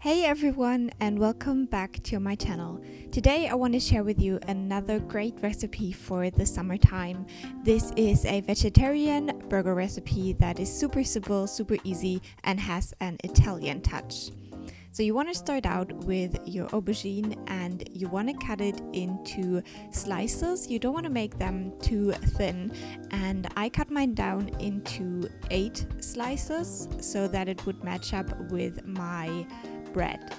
Hey everyone, and welcome back to my channel. Today I want to share with you another great recipe for the summertime. This is a vegetarian burger recipe that is super simple, super easy, and has an Italian touch. So you want to start out with your aubergine and you want to cut it into slices. You don't want to make them too thin, and I cut mine down into 8 slices so that it would match up with my bread.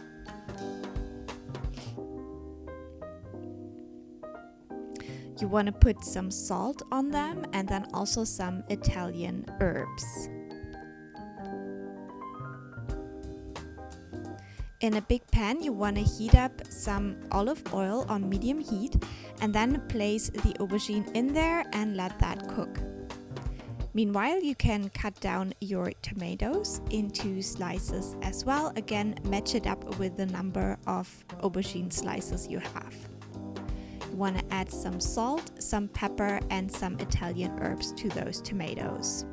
You want to put some salt on them and then also some Italian herbs. In a big pan, you want to heat up some olive oil on medium heat and then place the aubergine in there and let that cook. Meanwhile, you can cut down your tomatoes into slices as well. Again, match it up with the number of aubergine slices you have. You want to add some salt, some pepper, and some Italian herbs to those tomatoes.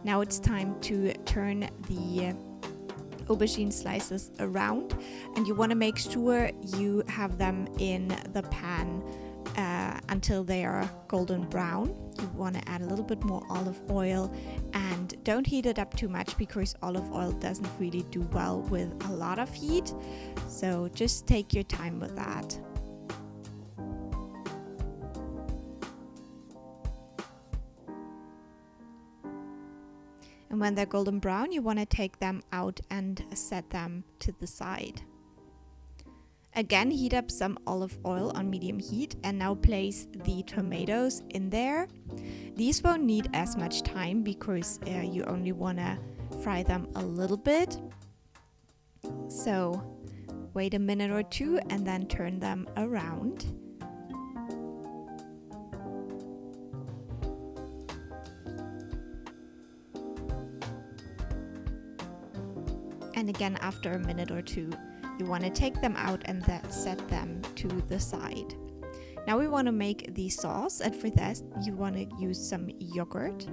Now it's time to turn the aubergine slices around, and you want to make sure you have them in the pan until they are golden brown. You want to add a little bit more olive oil and don't heat it up too much because olive oil doesn't really do well with a lot of heat. So just take your time with that. And when they're golden brown, you want to take them out and set them to the side. Again, heat up some olive oil on medium heat and now place the tomatoes in there. These won't need as much time because you only want to fry them a little bit. So wait a minute or two and then turn them around. And again, after a minute or two, you want to take them out and set them to the side. Now we want to make the sauce, and for that you want to use some yogurt.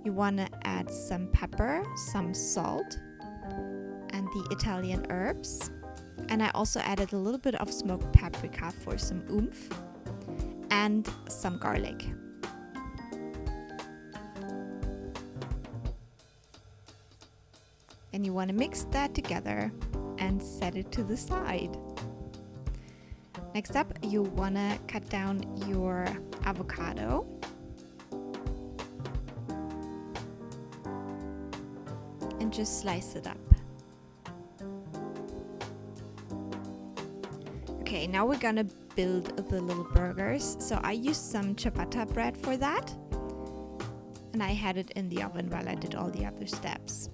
You want to add some pepper, some salt, and the Italian herbs. And I also added a little bit of smoked paprika for some oomph, and some garlic. And you want to mix that together and set it to the side. Next up, you want to cut down your avocado. And just slice it up. Okay, now we're gonna build the little burgers. So I used some ciabatta bread for that. And I had it in the oven while I did all the other steps.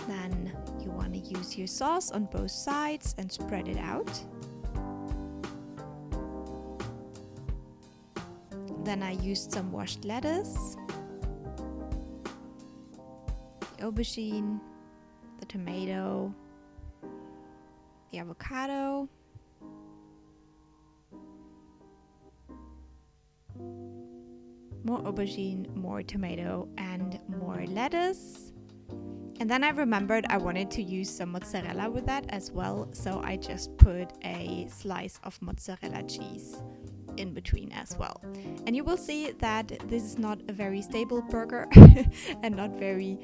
Then you want to use your sauce on both sides and spread it out. Then I used some washed lettuce, the aubergine, the tomato, the avocado, more aubergine, more tomato, and more lettuce. And then I remembered I wanted to use some mozzarella with that as well, so I just put a slice of mozzarella cheese in between as well. And you will see that this is not a very stable burger and not very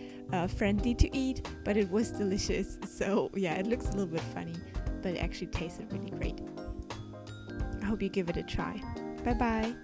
friendly to eat, but it was delicious. So yeah, it looks a little bit funny, but it actually tasted really great. I hope you give it a try. Bye bye.